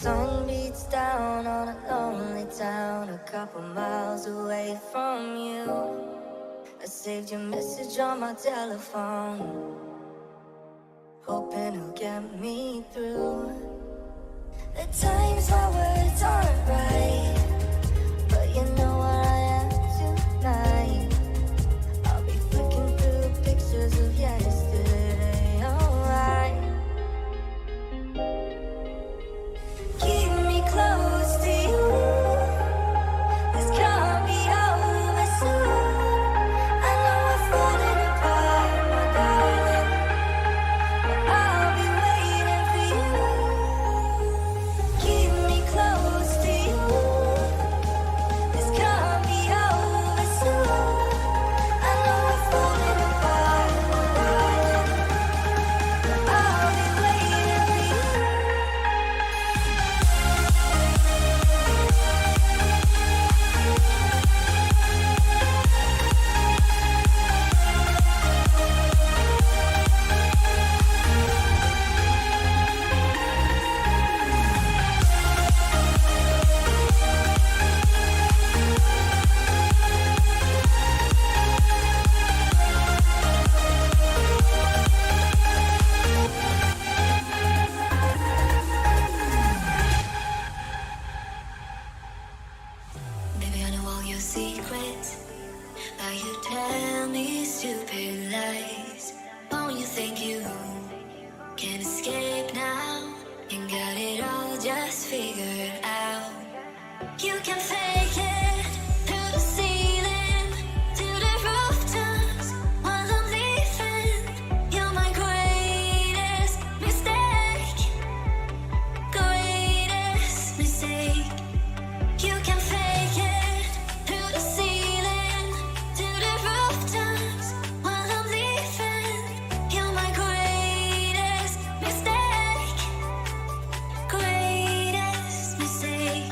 Sun beats down on a lonely town, a couple miles away from you. I saved your message on my telephone, hoping it'll get me through. At times my words aren't right, but you know where I am tonight. I'll be flicking through pictures of yesterday, alright. Keep me close to you. This can't be over soon. I know we're falling apart, my darling, but I'll be waiting for you. Keep me close to you. This can't be over soon. I know we're falling apart, my darling, but I'll be waiting for you. Baby, I know all your secrets, but you tell me stupid lies. Oh, you think you can escape now and got it all just figured out. You can fake it through the ceiling, to the rooftops while I'm leaving. You're my greatest mistake, greatest mistake. You can fake it through the ceiling, to the rooftops while I'm leaving. You're my greatest mistake, greatest mistake.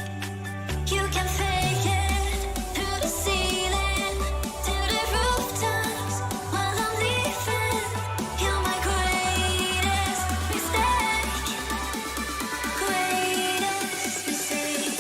You can fake it through the ceiling, to the rooftops while I'm leaving. You're my greatest mistake, greatest mistake.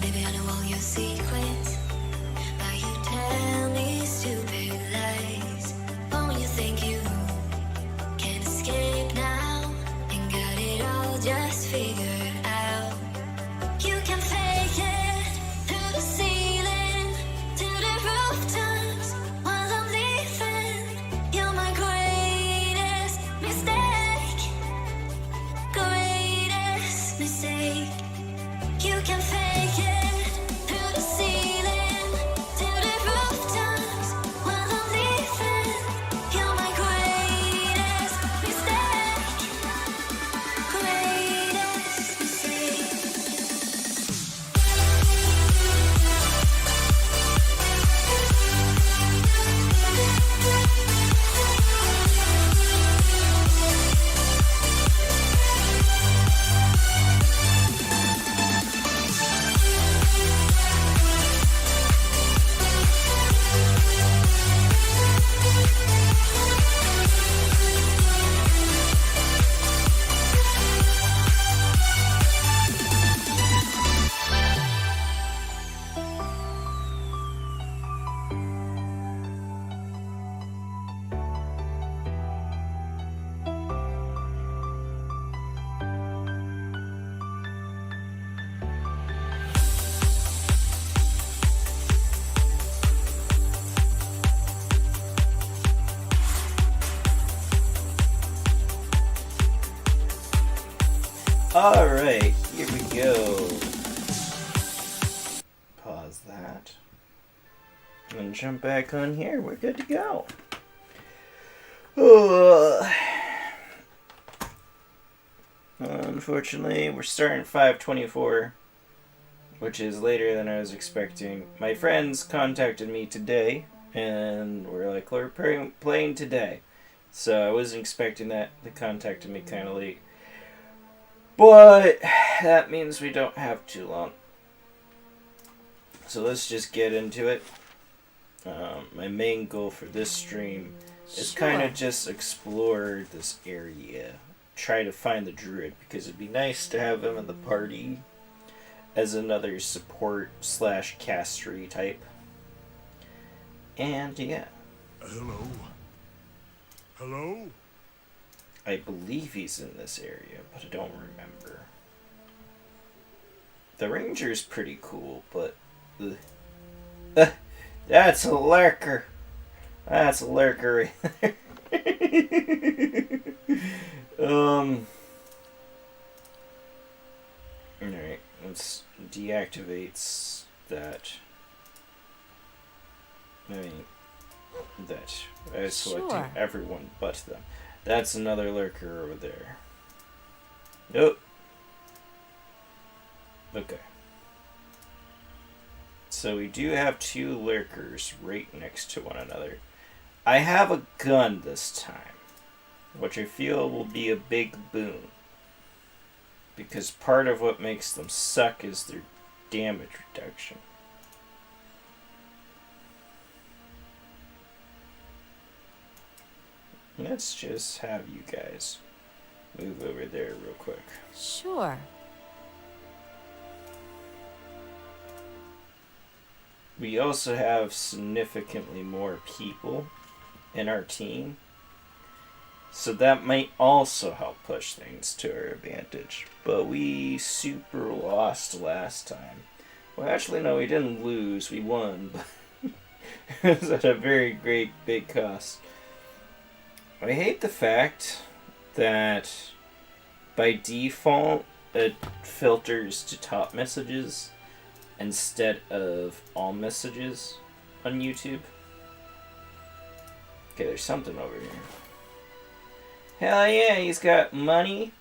Baby, I know all your secrets, but you tell me stupid lies. Oh, you think you can escape now and got it all just figured out. You can fake it through the ceiling, to the rooftops while I'm leaving. You're my greatest mistake, greatest mistake. You can fake it through the ceiling, to the rooftops while I'm leaving. You're my greatest mistake, greatest mistake. Alright, here we go. Pause that. And jump back on here. We're good to go. Oh. Unfortunately, we're starting 5:24, which is later than I was expecting. My friends contacted me today, and we're like, we're playing today. So I wasn't expecting that. They contacted me kind of late. But that means we don't have too long. So let's just get into it. My main goal for this stream is kind of just explore this area. Try to find the druid, because it'd be nice to have him in the party as another support / castery type. And yeah. Hello? Hello? I believe he's in this area, but I don't remember. The ranger's pretty cool, but that's a lurker. That's a lurker right there. Alright, let's deactivate that. I mean, that. I was selecting everyone but them. That's another lurker over there. Nope. Okay. So we do have 2 lurkers right next to one another. I have a gun this time, which I feel will be a big boon. Because part of what makes them suck is their damage reduction. Let's just have you guys move over there real quick. Sure. We also have significantly more people in our team, so that might also help push things to our advantage. But we super lost last time. Well, actually, no, we didn't lose. We won, but it was at a very great big cost. I hate the fact that by default it filters to top messages instead of all messages on YouTube. Okay, there's something over here. Hell yeah, he's got money.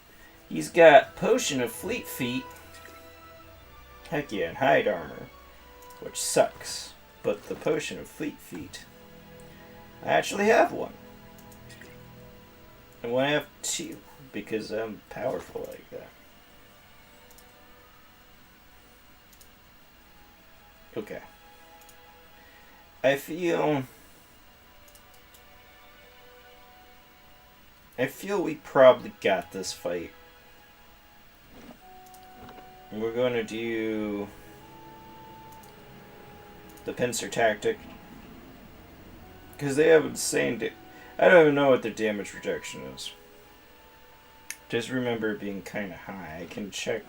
He's got Potion of Fleet Feet. Heck yeah, and Hide Armor, which sucks. But the Potion of Fleet Feet, I actually have one. And I have 2, because I'm powerful like that. Okay. I feel we probably got this fight. We're going to do the pincer tactic, because they have insane I don't even know what their damage reduction is. Just remember it being kind of high. I can check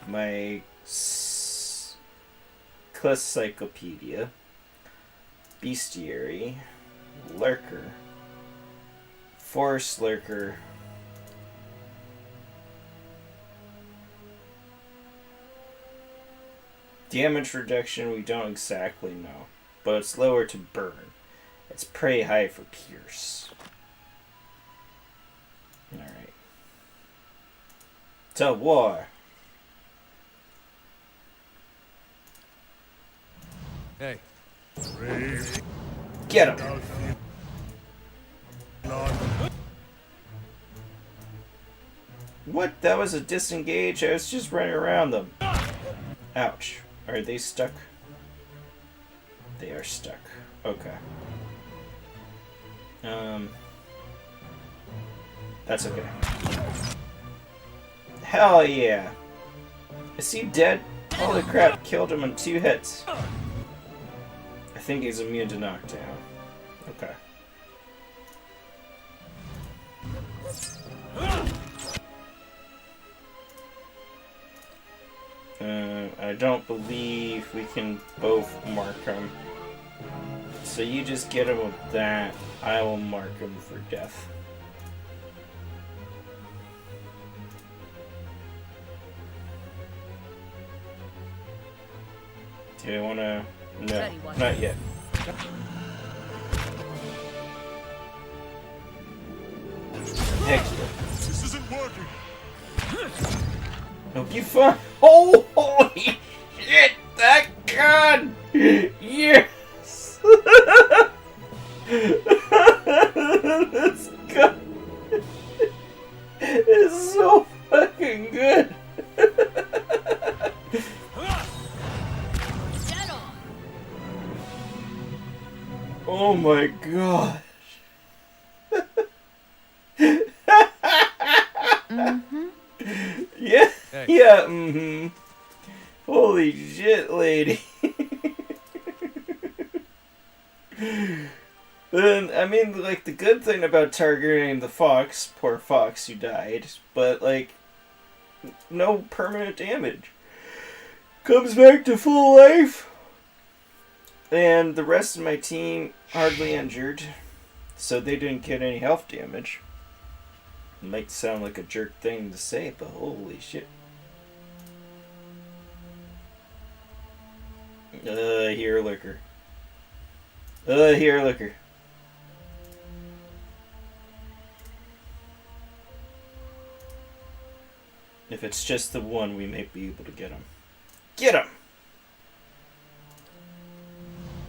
my Encyclopedia, Bestiary, Lurker, Forest Lurker, damage reduction we don't exactly know, but it's lower to burn. It's pretty high for Pierce. Alright. To war. Hey. Get him! What? That was a disengage? I was just running around them. Ouch. Are they stuck? They are stuck. Okay. That's okay. Hell yeah. Is he dead? Holy crap, killed him in 2 hits. I think he's immune to knockdown. Okay. I don't believe we can both mark him. So you just get him with that. I will mark him for death. Do I want to No, Ready, one. not yet. Excellent. This isn't working. It'll be fun. Oh, holy shit! That gun! Yes! This gun is so fucking good! Dead on. Oh my god. Yeah, Hey. yeah, Holy shit, lady. Then, I mean, like, the good thing about targeting the fox, poor fox who died, but, like, no permanent damage. Comes back to full life. And the rest of my team hardly injured, so they didn't get any health damage. It might sound like a jerk thing to say, but holy shit. Here, liquor. Here, liquor. If it's just the one, we may be able to get him. Get him!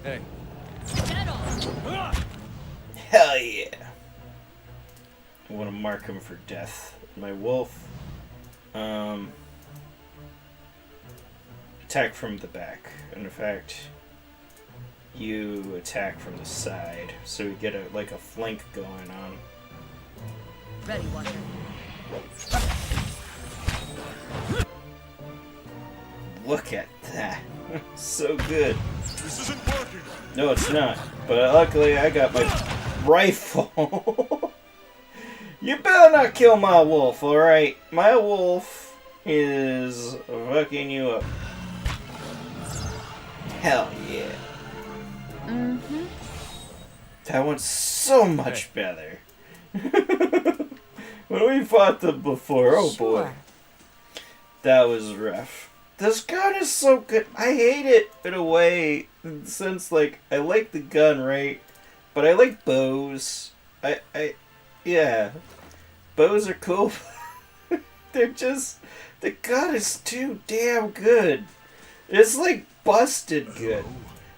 Hey. Dead on. Hell yeah! I want to mark him for death. My wolf. Attack from the back. And in fact, you attack from the side, so we get a flank going on. Ready, one. Look at that. So good. This isn't working. No, it's not. But luckily I got my rifle. You better not kill my wolf, alright? My wolf is fucking you up. Hell yeah. Mm-hmm. That one's so much better. When we fought them before, oh boy. Sure. That was rough. This gun is so good. I hate it in a way, since, like, I like the gun, right? But I like bows. Yeah. Bows are cool. They're just... The gun is too damn good. It's, like, busted good.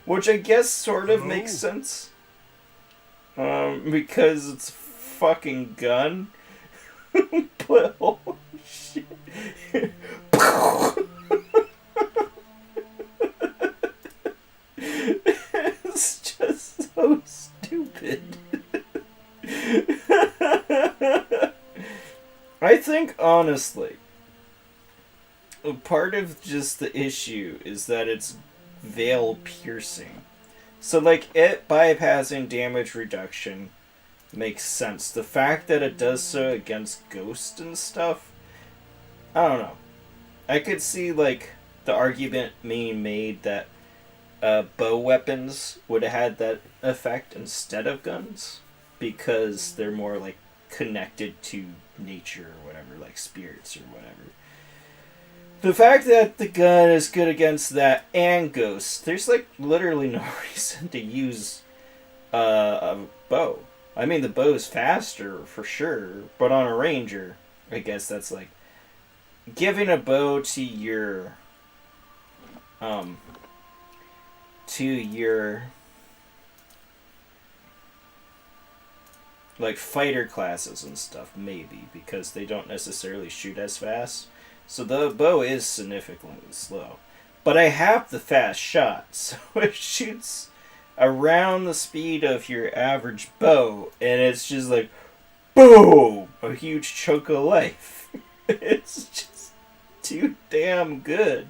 Which I guess sort of makes sense. Because it's a fucking gun. But holy shit. It's just so stupid. I think, honestly, a part of just the issue is that it's veil piercing. So, like, it bypassing damage reduction makes sense. The fact that it does so against ghosts and stuff, I don't know. I could see, like, the argument being made that bow weapons would have had that effect instead of guns, because they're more, like, connected to nature or whatever, like spirits or whatever. The fact that the gun is good against that and ghosts, there's, like, literally no reason to use a bow. I mean, the bow's faster, for sure, but on a ranger, I guess that's, like, giving a bow to your, like, fighter classes and stuff, maybe, because they don't necessarily shoot as fast. So the bow is significantly slow. But I have the fast shot, so it shoots around the speed of your average bow, and it's just like, boom! A huge chunk of life. It's just too damn good.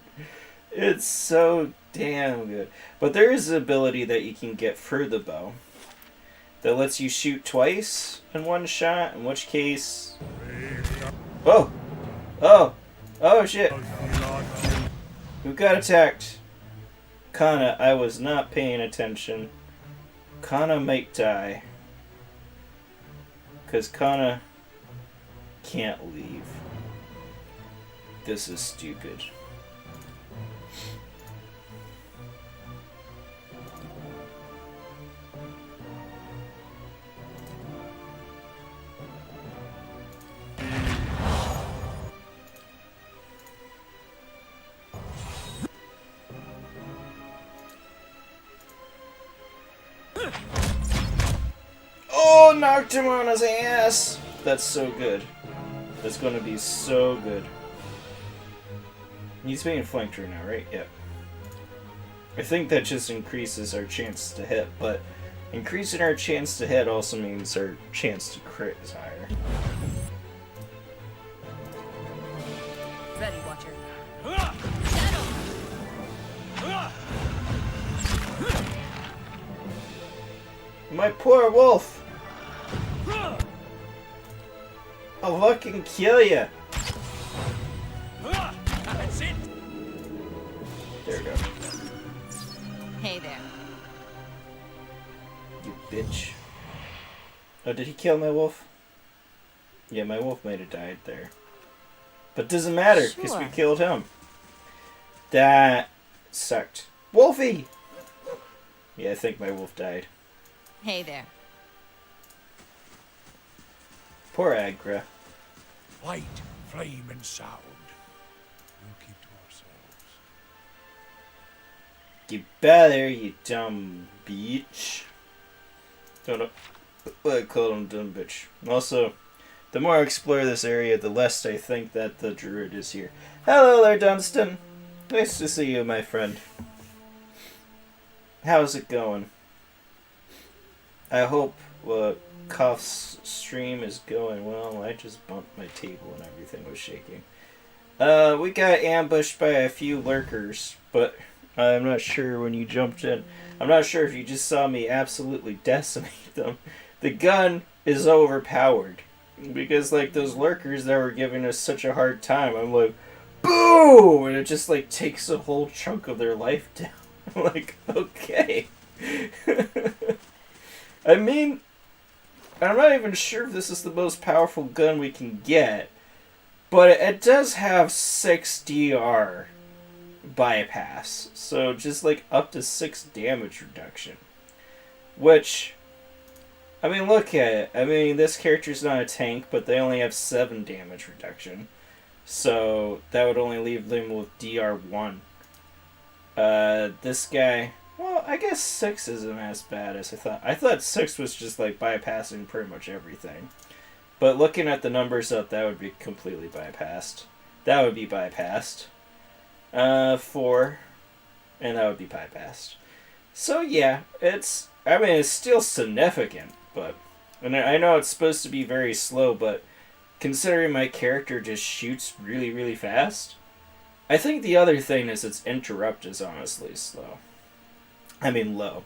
It's so damn good. But there is an ability that you can get for the bow that lets you shoot twice in one shot, in which case... Oh! Oh! Oh shit! Who got attacked? Kana, I was not paying attention. Kana might die. Because Kana can't leave. This is stupid. Oh, knocked him on his ass! That's so good. That's going to be so good. He's being flanked right now, right? Yep. I think that just increases our chance to hit, but increasing our chance to hit also means our chance to crit is higher. Ready, Watcher. My poor wolf! I'll fucking kill ya! That's it. There we go. Hey there. You bitch. Oh, did he kill my wolf? Yeah, my wolf might have died there. But doesn't matter, because we Sure. killed him. That sucked. Wolfie! Yeah, I think my wolf died. Hey there. Poor Agra. Light, flame, and sound. We'll keep to ourselves. Get better, you dumb bitch. Don't know what I call him, dumb bitch. Also, the more I explore this area, the less I think that the druid is here. Hello there, Dunstan. Nice to see you, my friend. How's it going? I hope Cuff's stream is going well. I just bumped my table and everything was shaking. We got ambushed by a few lurkers, but I'm not sure when you jumped in. I'm not sure if you just saw me absolutely decimate them. The gun is overpowered. Because, like, those lurkers that were giving us such a hard time, I'm like, boom! And it just, like, takes a whole chunk of their life down. I'm like, okay. I mean, I'm not even sure if this is the most powerful gun we can get, but it does have 6 DR bypass, so just like up to 6 damage reduction. Which, I mean, look at it. I mean, this character's not a tank, but they only have 7 damage reduction. So that would only leave them with DR1. This guy, well, I guess 6 isn't as bad as I thought. I thought 6 was just like bypassing pretty much everything. But looking at the numbers up, that would be completely bypassed. That would be bypassed. 4, and that would be bypassed. So yeah, it's still significant, but, and I know it's supposed to be very slow, but considering my character just shoots really, really fast, I think the other thing is its interrupt is honestly slow. Low.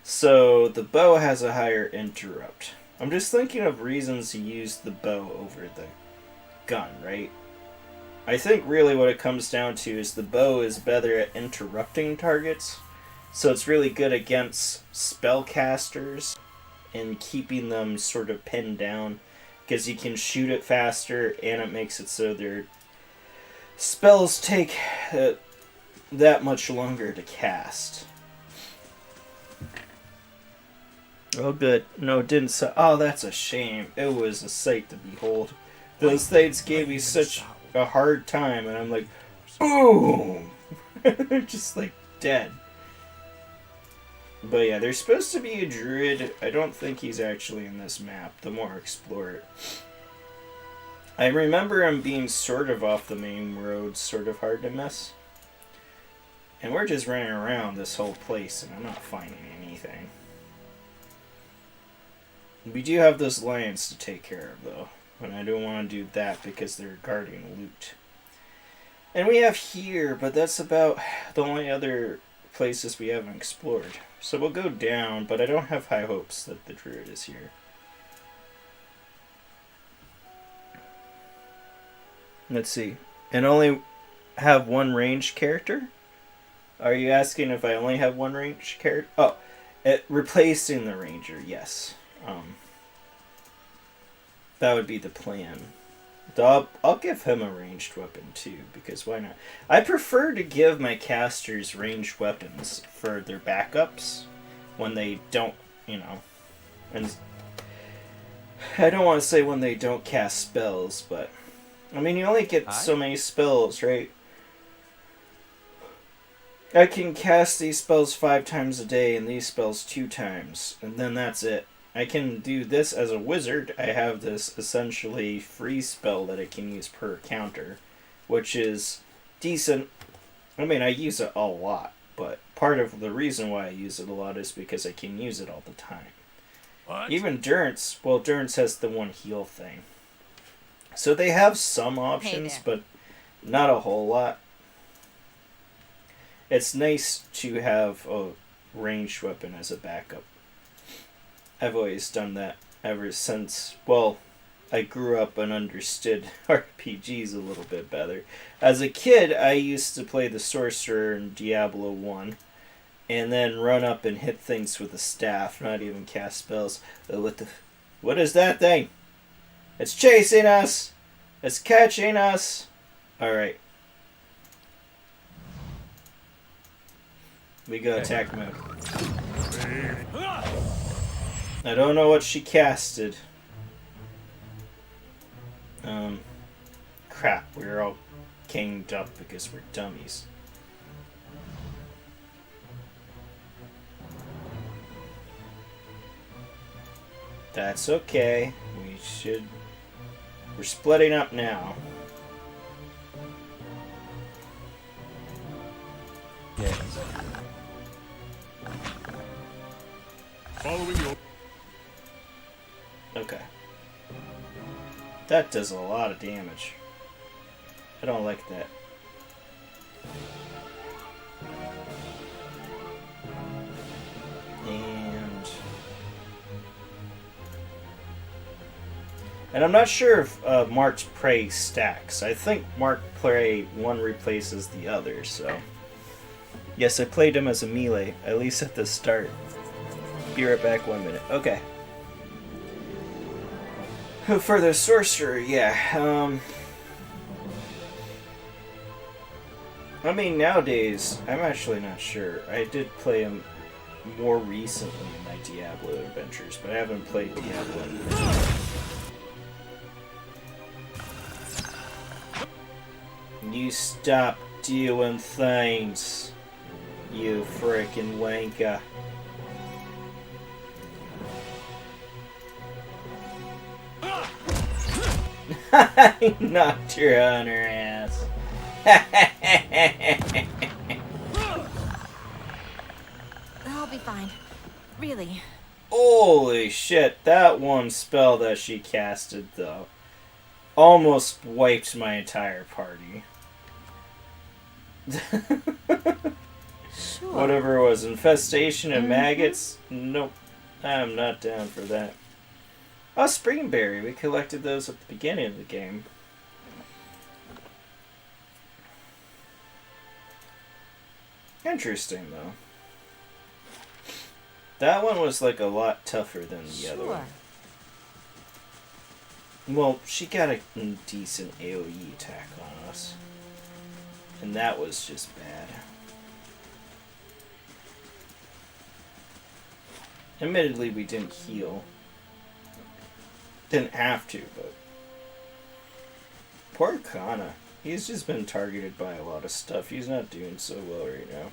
So the bow has a higher interrupt. I'm just thinking of reasons to use the bow over the gun, right? I think really what it comes down to is the bow is better at interrupting targets, so it's really good against spellcasters and keeping them sort of pinned down, because you can shoot it faster and it makes it so their spells take that much longer to cast. Oh good. No, it didn't say. Oh, that's a shame. It was a sight to behold. Those things gave me such a hard time, and I'm like, boom! They're just like dead. But yeah, there's supposed to be a druid. I don't think he's actually in this map, the more I explore it. I remember him being sort of off the main road, sort of hard to miss. And we're just running around this whole place, and I'm not finding anything. We do have those lions to take care of, though. And I don't want to do that because they're guarding loot. And we have here, but that's about the only other places we haven't explored. So we'll go down, but I don't have high hopes that the druid is here. Let's see. And only have one ranged character? Are you asking if I only have one ranged character? Oh, replacing the ranger, yes. That would be the plan. I'll give him a ranged weapon too, because why not? I prefer to give my casters ranged weapons for their backups when they don't, and I don't want to say when they don't cast spells, but I mean, you only get so many spells, right? I can cast these spells 5 times a day and these spells 2 times, and then that's it. I can do this as a wizard. I have this essentially free spell that I can use per counter, which is decent. I mean, I use it a lot, but part of the reason why I use it a lot is because I can use it all the time. What? Even Durance, well, Durance has the one heal thing. So they have some options, there. but not a whole lot. It's nice to have a ranged weapon as a backup. I've always done that ever since, well, I grew up and understood RPGs a little bit better. As a kid, I used to play the Sorcerer in Diablo 1, and then run up and hit things with a staff, not even cast spells. What is that thing? It's chasing us! It's catching us! Alright. We go attack mode. I don't know what she casted. Crap, we're all ganged up because we're dummies. That's okay. We're splitting up now. Yes. Following your... Okay. That does a lot of damage. I don't like that. And I'm not sure if Mark's Prey stacks. I think Mark Prey one replaces the other, so... Yes, I played him as a melee, at least at the start. Be right back 1 minute. Okay. For the Sorcerer, yeah. I mean, nowadays, I'm actually not sure. I did play him more recently in my Diablo adventures, but I haven't played Diablo in years. You stop doing things, you frickin' wanker. I knocked her on her ass. I'll be fine. Really. Holy shit, that one spell that she casted, though, almost wiped my entire party. Sure. Whatever it was, infestation and maggots? Nope. I'm not down for that. Oh, Springberry. We collected those at the beginning of the game. Interesting, though. That one was like a lot tougher than the other one. Well, she got a decent AoE attack on us. And that was just bad. Admittedly, we didn't heal. Didn't have to, but... Poor Kana. He's just been targeted by a lot of stuff. He's not doing so well right now.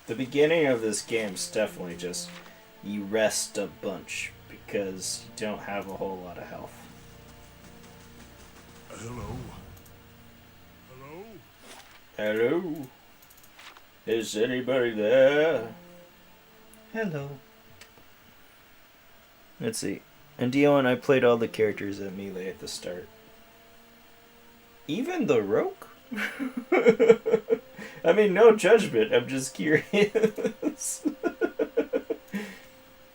The beginning of this game's definitely just... You rest a bunch, because you don't have a whole lot of health. Hello? Hello? Hello? Is anybody there? Hello. Let's see. And Dion, I played all the characters at Melee at the start. Even the Rogue? I mean, no judgment. I'm just curious.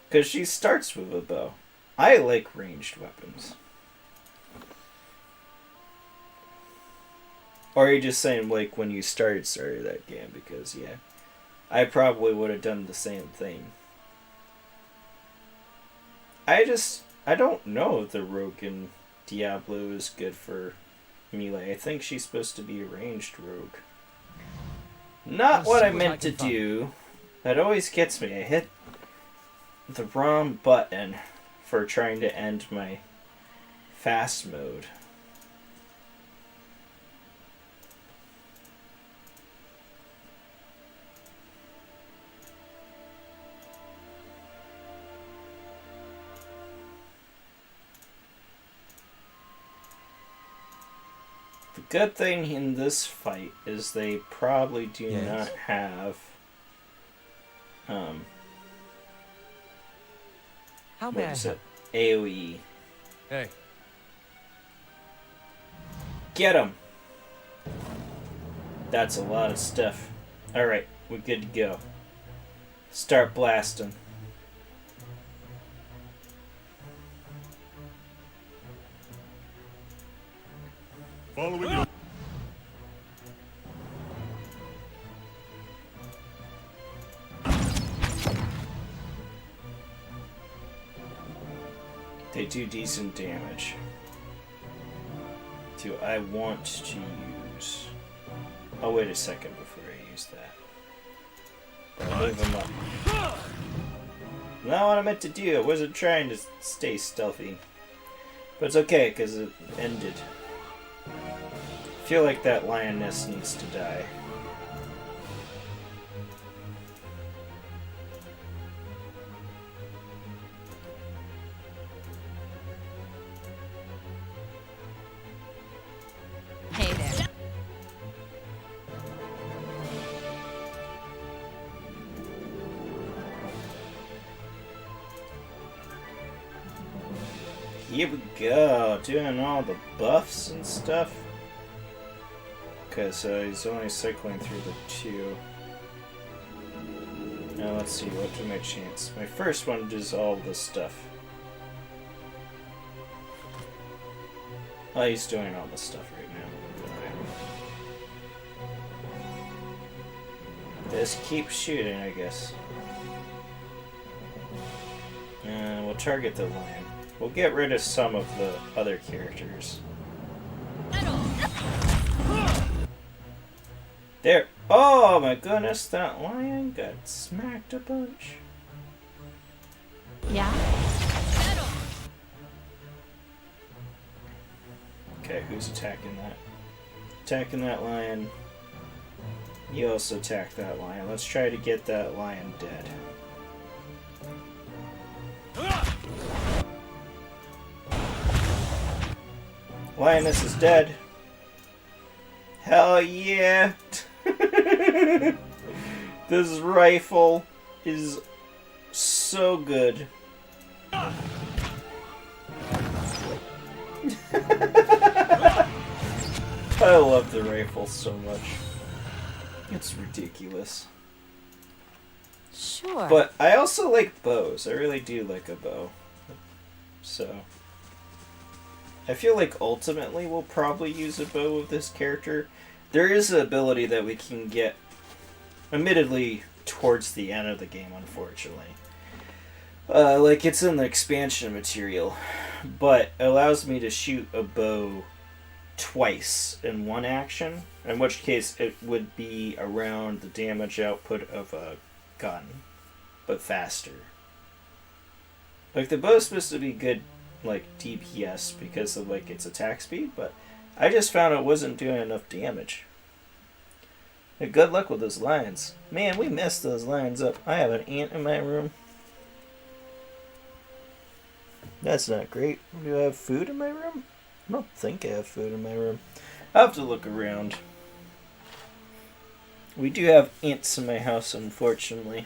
Because she starts with a bow. I like ranged weapons. Or are you just saying, like, when you started that game? Because, yeah, I probably would have done the same thing. I don't know if the Rogue in Diablo is good for melee. I think she's supposed to be a ranged rogue. Not what I meant to do. That always gets me. I hit the wrong button for trying to end my fast mode. good thing in this fight is they probably do Yes. not have How what may I is help? it? AoE. Hey, Get him! That's a lot of stuff. Alright, we're good to go. Start blasting. Following your They do decent damage. Do I want to use... I'll wait a second before I use that. I'll move him up. Not what I meant to do. I wasn't trying to stay stealthy. But it's okay, because it ended. I feel like that lioness needs to die. Hey there. Here we go, doing all the buffs and stuff. Okay, so he's only cycling through the 2. Now let's see, what's my chance? My first one does all this stuff. Oh, he's doing all this stuff right now. Just keep shooting, I guess. We'll target the lion. We'll get rid of some of the other characters. There. Oh my goodness, that lion got smacked a bunch. Yeah? Okay, who's attacking that? Attacking that lion. You also attack that lion. Let's try to get that lion dead. Lioness is dead. Hell yeah! This rifle is so good. I love the rifle so much. It's ridiculous. Sure. But I also like bows. I really do like a bow. So I feel like ultimately we'll probably use a bow with this character. There is an ability that we can get, admittedly, towards the end of the game, unfortunately. Like, it's in the expansion material, but it allows me to shoot a bow twice in one action, in which case it would be around the damage output of a gun, but faster. Like, the bow's supposed to be good, like, DPS because of, like, its attack speed, but I just found it wasn't doing enough damage. And good luck with those lions. Man, we messed those lions up. I have an ant in my room. That's not great. Do I have food in my room? I don't think I have food in my room. I'll have to look around. We do have ants in my house, unfortunately.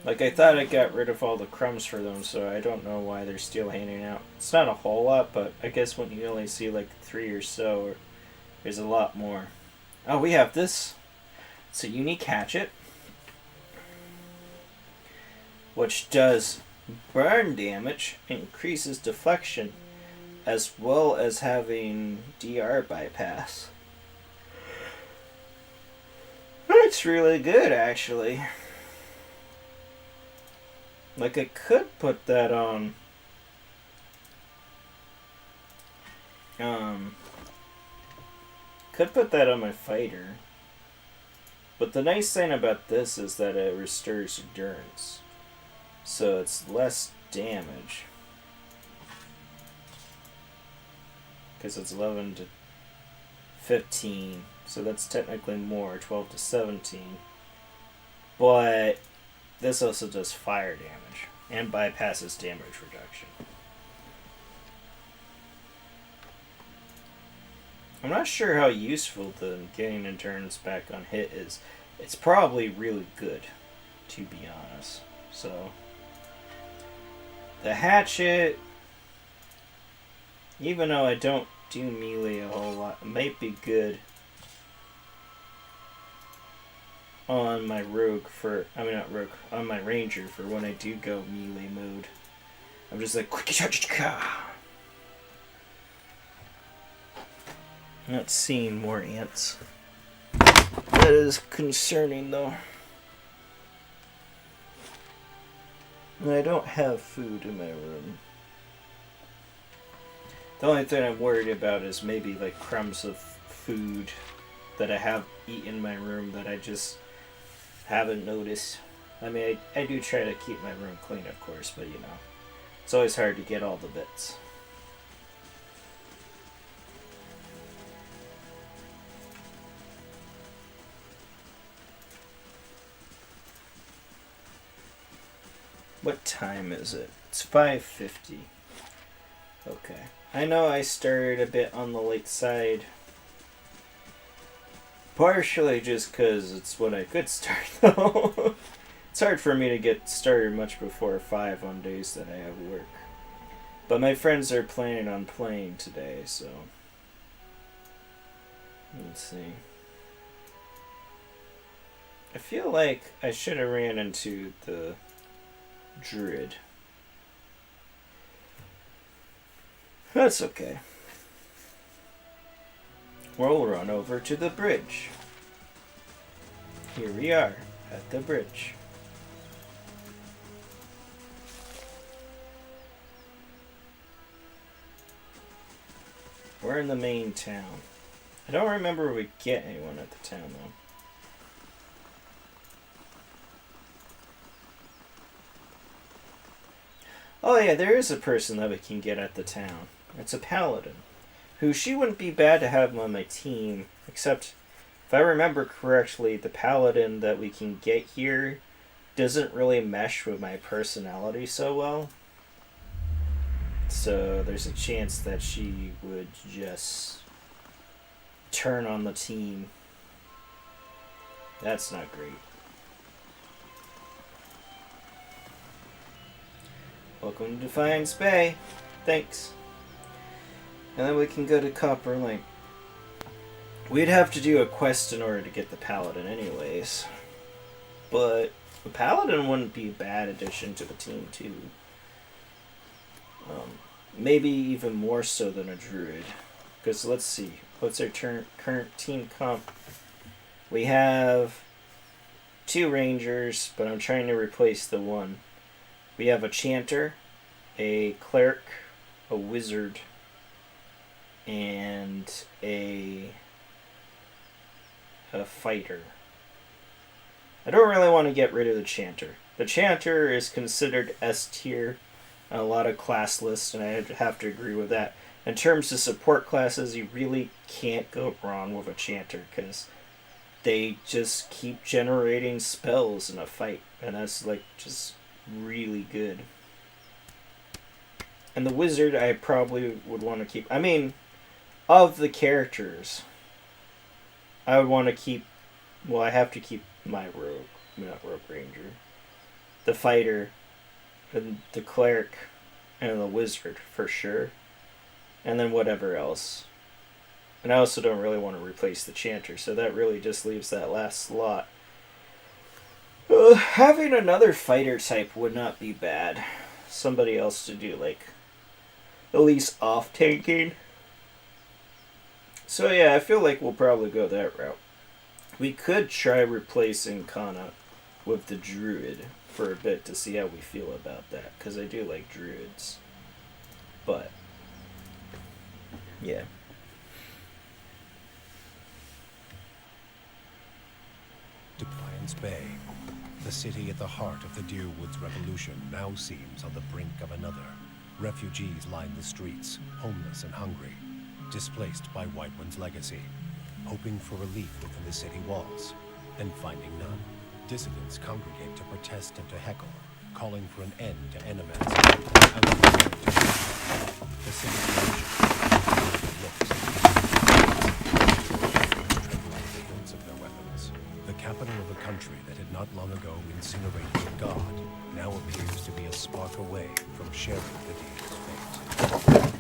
Like, I thought I got rid of all the crumbs for them, so I don't know why they're still hanging out. It's not a whole lot, but I guess when you only see like 3 or so, there's a lot more. Oh, we have this. It's a unique hatchet, which does burn damage, increases deflection, as well as having DR bypass. It's really good, actually. Like, I could put that on... Could put that on my fighter. But the nice thing about this is that it restores endurance. So it's less damage. Because it's 11 to 15. So that's technically more, 12 to 17. But this also does fire damage. And bypasses damage reduction. I'm not sure how useful the getting endurance back on hit is. It's probably really good, to be honest. So, the hatchet, even though I don't do melee a whole lot, it might be good on my rogue for, I mean not rogue, on my ranger for when I do go melee mode. I'm just like, not seeing more ants. That is concerning though. And I don't have food in my room. The only thing I'm worried about is maybe like crumbs of food that I have eaten in my room that I just haven't noticed. I mean, I do try to keep my room clean, of course, but you know, it's always hard to get all the bits. What time is it? It's 5:50. Okay. I know I started a bit on the late side. Partially just because it's when I could start, though. It's hard for me to get started much before 5 on days that I have work. But my friends are planning on playing today, so... Let's see. I feel like I should have ran into the druid. That's okay. We'll run over to the bridge. Here we are, at the bridge. We're in the main town. I don't remember if we get anyone at the town, though. Oh yeah, there is a person that we can get at the town. It's a paladin. Who she wouldn't be bad to have on my team, except if I remember correctly, the paladin that we can get here doesn't really mesh with my personality so well. So there's a chance that she would just turn on the team. That's not great. Welcome to Defiance Bay. Thanks. And then we can go to Copper Lake. We'd have to do a quest in order to get the Paladin anyways. But the Paladin wouldn't be a bad addition to the team too. Maybe even more so than a Druid. Because let's see. What's our current team comp? We have 2 Rangers, but I'm trying to replace the one. We have a Chanter, a Cleric, a Wizard, and a Fighter. I don't really want to get rid of the Chanter. The Chanter is considered S tier on a lot of class lists, and I have to agree with that. In terms of support classes, you really can't go wrong with a Chanter, because they just keep generating spells in a fight, and that's like just really good. And the Wizard I probably would want to keep. I mean, of the characters, I would want to keep, well, I have to keep my Rogue, not Rogue Ranger, the Fighter, and the Cleric, and the Wizard for sure, and then whatever else. And I also don't really want to replace the Chanter, so that really just leaves that last slot. Having another fighter type would not be bad. Somebody else to do, like, at least off-tanking. So yeah, I feel like we'll probably go that route. We could try replacing Kana with the Druid for a bit to see how we feel about that, because I do like Druids. But, yeah. Defiance Bay, the city at the heart of the Deerwoods Revolution, now seems on the brink of another. Refugees line the streets, homeless and hungry, displaced by Whiteone's legacy, hoping for relief within the city walls, and finding none. Dissidents congregate to protest and to heckle, calling for an end to enemies. The city's a country that had not long ago incinerated a god now appears to be a spark away from sharing the deal's fate.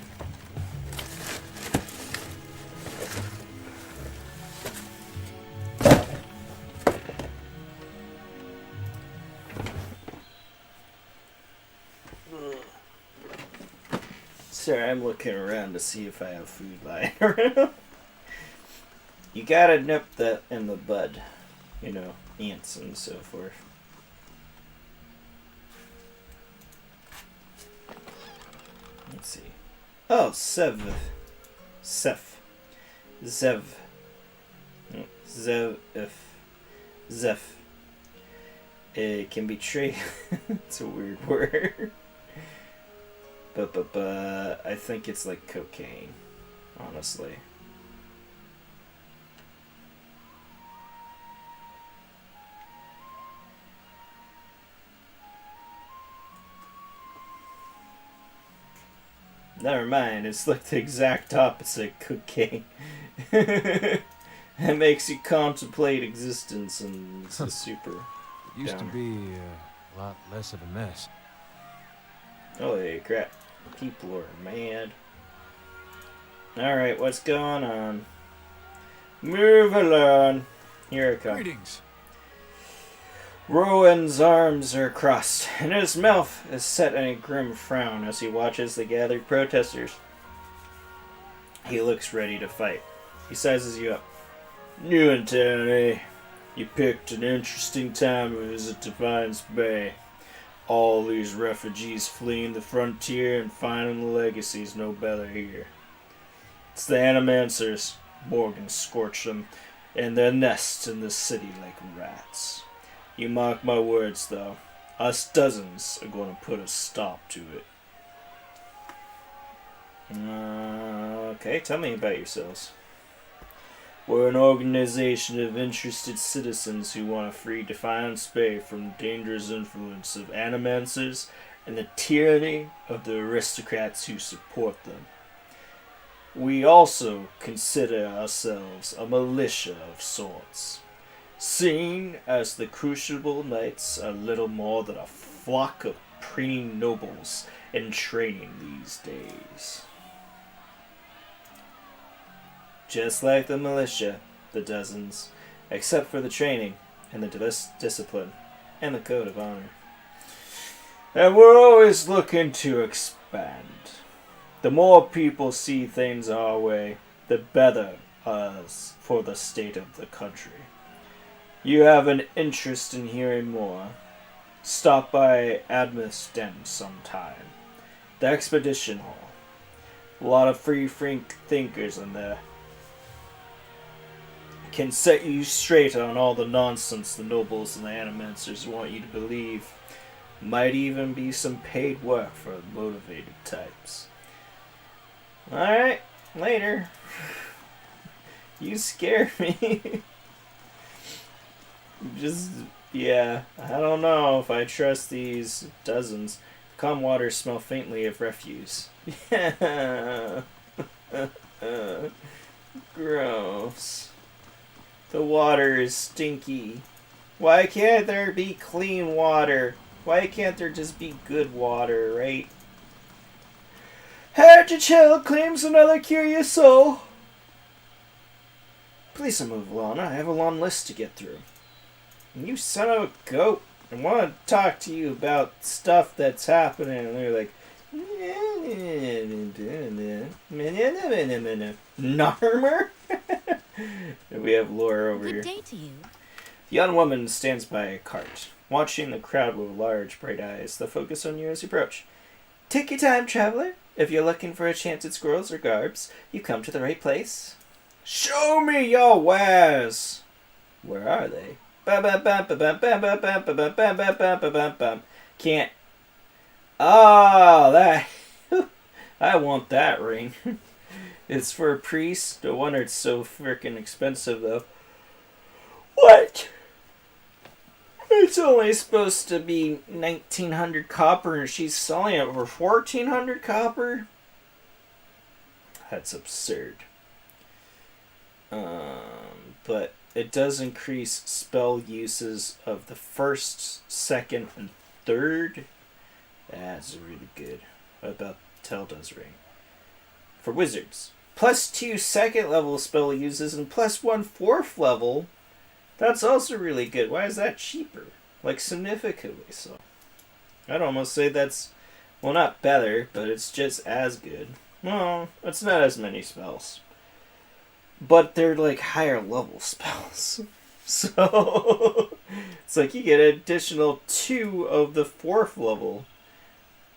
Sorry, I'm looking around to see if I have food lying around. You gotta nip that in the bud. You know, ants and so forth. Let's see. Oh, Zev. It can be traded. It's a weird word. But I think it's like cocaine, honestly. Never mind, it's like the exact opposite cocaine. It makes you contemplate existence, and it's a super It used to downer. be a lot less of a mess. Holy crap. People are mad. Alright, what's going on? Move along. Here I come. Greetings. Rowan's arms are crossed, and his mouth is set in a grim frown as he watches the gathered protesters. He looks ready to fight. He sizes you up. New in town, eh? You picked an interesting time to visit Defiance Bay. All these refugees fleeing the frontier and finding the legacies no better here. It's the Animancers. Morgan scorched them in their nests in the city like rats. You mark my words, though. Us dozens are going to put a stop to it. Okay, tell me about yourselves. We're an organization of interested citizens who want to free Defiance Bay from the dangerous influence of Animancers and the tyranny of the aristocrats who support them. We also consider ourselves a militia of sorts, seeing as the Crucible Knights are little more than a flock of preening nobles in training these days. Just like the militia, the dozens, except for the training and the discipline and the code of honor. And we're always looking to expand. The more people see things our way, the better us for the state of the country. You have an interest in hearing more? Stop by Admis Den sometime. The Expedition Hall. A lot of free thinkers in there. Can set you straight on all the nonsense the nobles and the Animancers want you to believe. Might even be some paid work for motivated types. Alright, later. You scare me. Yeah, I don't know if I trust these dozens. Calm waters smell faintly of refuse. Yeah. Gross. The water is stinky. Why can't there be clean water? Why can't there just be good water, right? Heritage Hill claims another curious soul. Please don't move along. I have a long list to get through. You son of a goat. I want to talk to you about stuff that's happening. And they're like, Narmer? We have Laura over here. Good day to you. The young woman stands by a cart, watching the crowd with large, bright eyes that focus on you as you approach. Take your time, traveler. If you're looking for a chance at squirrels or garbs, you come to the right place. Show me your wares! Where are they? Can't. Oh, that. I want that ring. It's for a priest. No wonder it's so freaking expensive, though. What? It's only supposed to be 1,900 copper, and she's selling it for 1,400 copper? That's absurd. But it does increase spell uses of the first, second, and third. That's really good. What about Telda's Ring? For wizards. +2 second level spell uses and +1 fourth level. That's also really good. Why is that cheaper? Like, significantly so. I'd almost say that's, well, not better, but it's just as good. Well, it's not as many spells. But they're like higher level spells. So, it's like you get an additional 2 of the fourth level.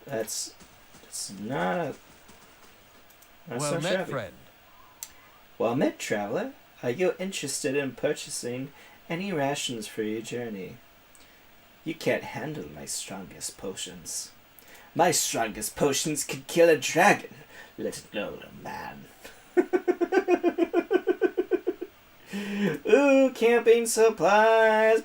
That's not Well not met, shabby. friend. Well met, traveler. Are you interested in purchasing any rations for your journey? You can't handle my strongest potions. My strongest potions could kill a dragon, let alone a man. Ooh, camping supplies.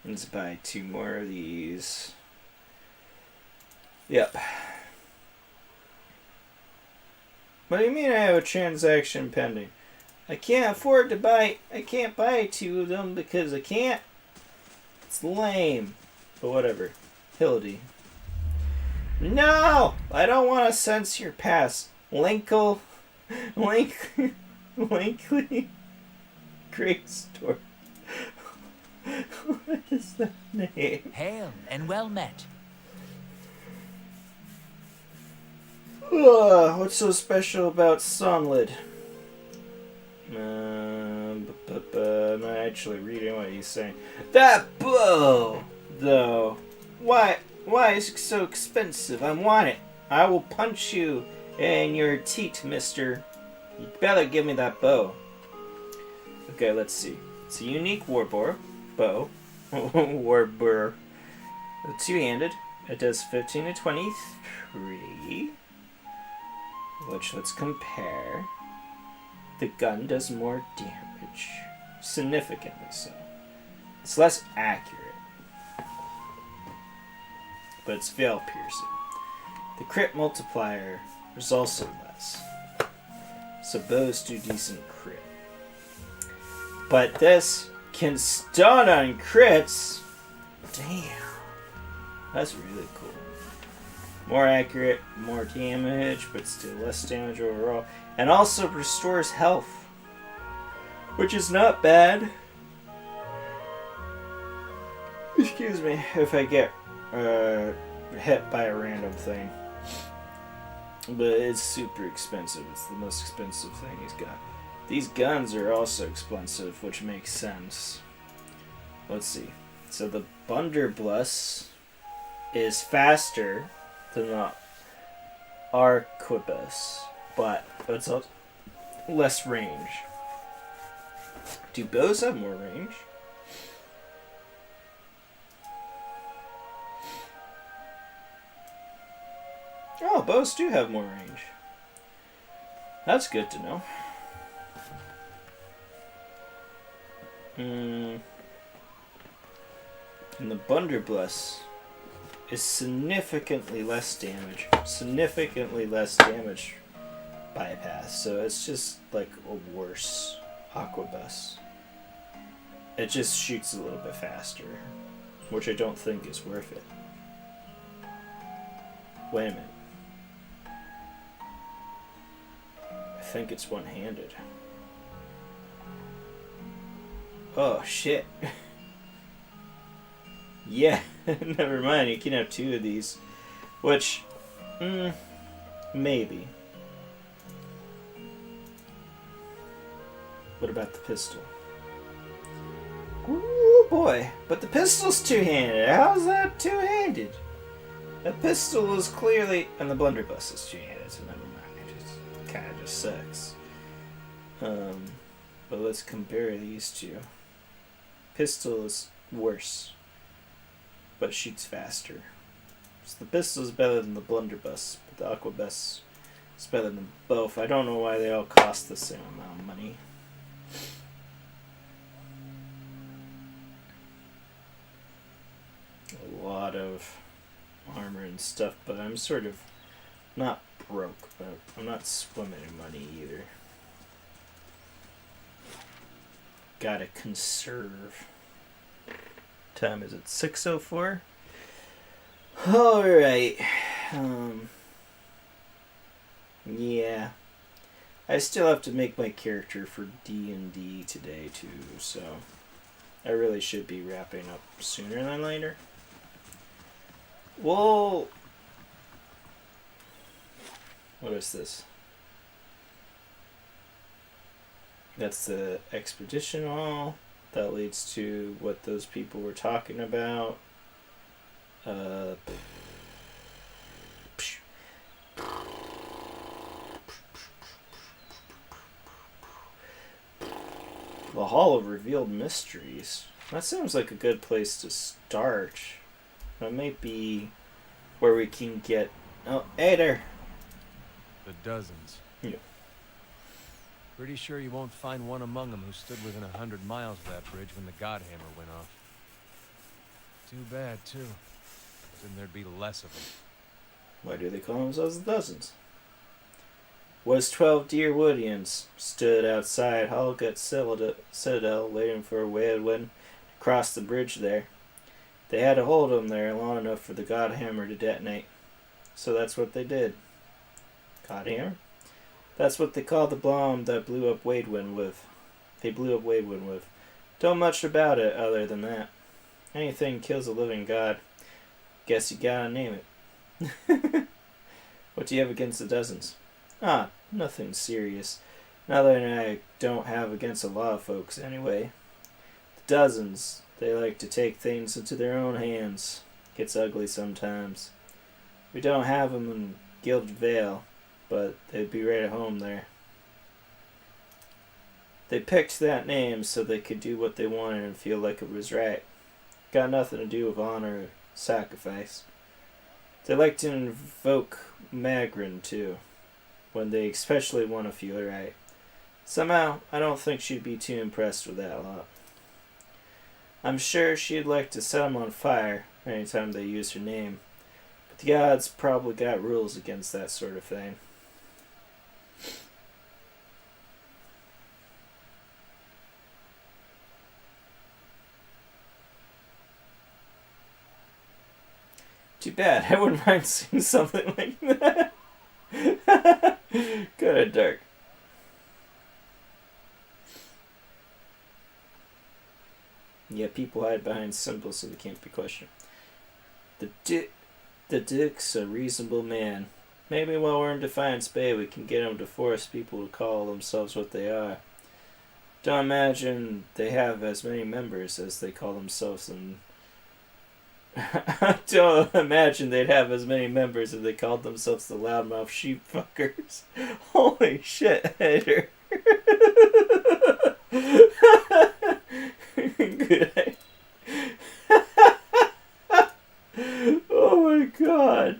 Let's buy 2 more of these. Yep. What do you mean I have a transaction pending? I can't buy 2 of them because I can't. It's lame. But whatever. Hildy. No! I don't want to sense your past. Linkly. Great story. What is that name? Hail and well met. What's so special about Sunlid? I'm not actually reading what he's saying. That bow, though. Why is it so expensive? I want it. I will punch you in your teeth, mister. You better give me that bow. Okay, let's see. It's a unique warbore bow. Warbore. Two-handed. It does 15 to 23. Which, let's compare. The gun does more damage. Significantly so. It's less accurate. But it's veil piercing. The crit multiplier is also less. So bows do decent crit. But this can stun on crits. Damn. That's really cool. More accurate, more damage, but still less damage overall. And also restores health. Which is not bad. Excuse me, if I get hit by a random thing. But it's super expensive. It's the most expensive thing he's got. These guns are also expensive, which makes sense. Let's see. So the Blunderbuss is faster than the Arquebus, but it's less range. Do bows have more range? Oh, bows do have more range. That's good to know. And the Blunderbuss is significantly less damage. Significantly less damage bypass. So it's just like a worse Aquabus. It just shoots a little bit faster. Which I don't think is worth it. Wait a minute. I think it's one-handed. Oh, shit. Yeah, never mind. You can have 2 of these. Which, maybe. What about the pistol? Ooh, boy. But the pistol's two-handed. How's that two-handed? The pistol is clearly... And the Blunderbuss is two-handed, so never mind. It kind of just sucks. But let's compare these two. Pistol is worse, but shoots faster. So the pistol is better than the Blunderbuss, but the Aquabus is better than both. I don't know why they all cost the same amount of money. A lot of armor and stuff, but I'm sort of not broke, but I'm not swimming in money either. Gotta conserve. Time is it 6:04? Alright. Yeah. I still have to make my character for D&D today too, so I really should be wrapping up sooner than later. Well, what is this? That's the expedition hall. That leads to what those people were talking about. The Hall of Revealed Mysteries. That sounds like a good place to start. That might be where we can get... Oh, hey there! The dozens. Yeah. Pretty sure you won't find one among them who stood within 100 miles of that bridge when the Godhammer went off. Too bad, too. Then there'd be less of them. Why do they call themselves the Dozens? Was 12 dear Woodians stood outside Hallgut Citadel waiting for Whalewyn to cross the bridge there. They had to hold him there long enough for the Godhammer to detonate. So that's what they did. Godhammer? That's what they call the bomb that blew up Whalewyn with. They blew up Whalewyn with. Don't much about it other than that. Anything kills a living god. Guess you gotta name it. What do you have against the Dozens? Ah, nothing serious. Nothing I don't have against a lot of folks, anyway. The Dozens, they like to take things into their own hands. Gets ugly sometimes. We don't have 'em in Gilded Vale, but they'd be right at home there. They picked that name so they could do what they wanted and feel like it was right. Got nothing to do with honor or sacrifice. They like to invoke Magrin, too, when they especially want to feel right. Somehow, I don't think she'd be too impressed with that lot. I'm sure she'd like to set 'em on fire anytime they use her name, but the gods probably got rules against that sort of thing. Too bad. I wouldn't mind seeing something like that. Kind of dark. Yeah, people hide behind symbols so they can't be questioned. The Duke's a reasonable man. Maybe while we're in Defiance Bay we can get him to force people to call themselves what they are. Don't imagine they have as many members as they call themselves in... Don't imagine they'd have as many members if they called themselves the loudmouth sheep fuckers. Holy shit, hater. Good. Oh my god.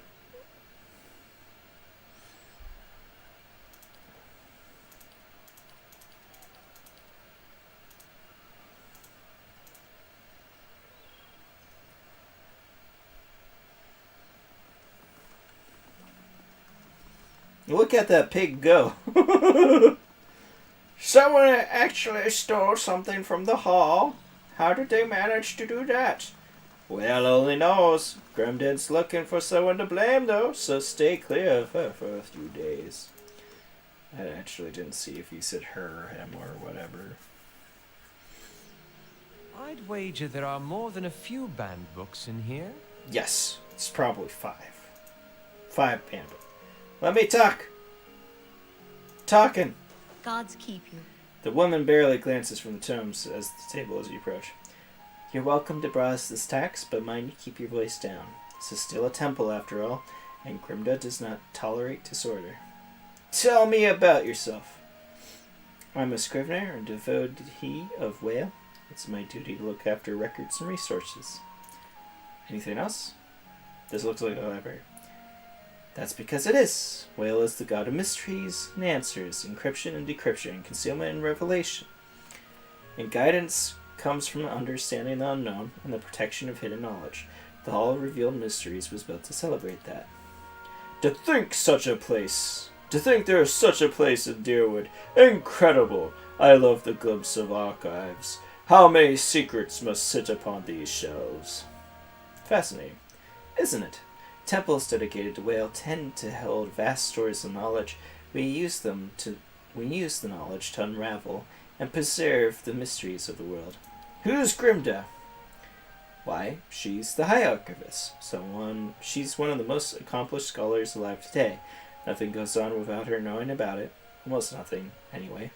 Look at that pig go. Someone actually stole something from the hall. How did they manage to do that? Well, only knows. Grimden's looking for someone to blame, though, so stay clear of her for a few days. I actually didn't see if he said her or him or whatever. I'd wager there are more than a few banned books in here. Yes, it's probably 5. 5 banned. Let me talk. Talking. Gods keep you. The woman barely glances from the tomes as the table as you approach. You're welcome to browse this text, but mind you keep your voice down. This is still a temple after all, and Grimda does not tolerate disorder. Tell me about yourself. I'm a scrivener and devotee of Whale. It's my duty to look after records and resources. Anything else? This looks like a library. That's because it is. Whale is the god of mysteries and answers, encryption and decryption, concealment and revelation. And guidance comes from understanding the unknown and the protection of hidden knowledge. The Hall of Revealed Mysteries was built to celebrate that. To think there is such a place in Deerwood. Incredible. I love the glimpse of archives. How many secrets must sit upon these shelves? Fascinating, isn't it? Temples dedicated to Whale tend to hold vast stores of knowledge. We use the knowledge to unravel and preserve the mysteries of the world. Who's Grimda? Why, she's the High Archivist. She's one of the most accomplished scholars alive today. Nothing goes on without her knowing about it. Almost nothing, anyway.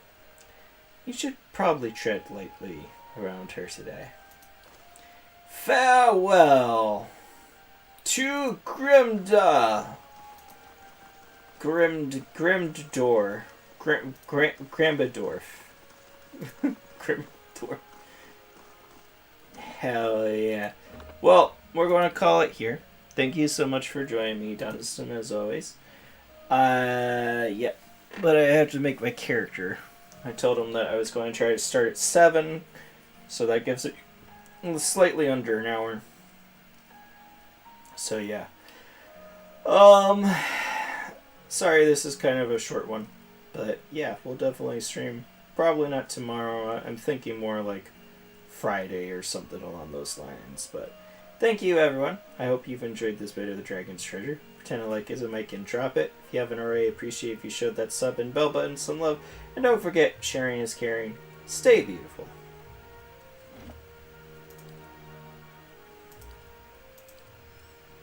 You should probably tread lightly around her today. Farewell to Grimda. Grimdor. Grambadorf. Grimdorf. Hell yeah. Well, we're going to call it here. Thank you so much for joining me, Dunstan, as always. Yeah. But I have to make my character. I told him that I was going to try to start at 7, so that gives it slightly under an hour. So yeah. Sorry this is kind of a short one, but yeah, we'll definitely stream. Probably not tomorrow. I'm thinking more like Friday or something along those lines. But thank you, everyone. I hope you've enjoyed this bit of the Dragon's Treasure. Pretend to like is a mic and drop it. If you haven't already, appreciate if you showed that sub and bell button some love. And don't forget, sharing is caring. Stay beautiful.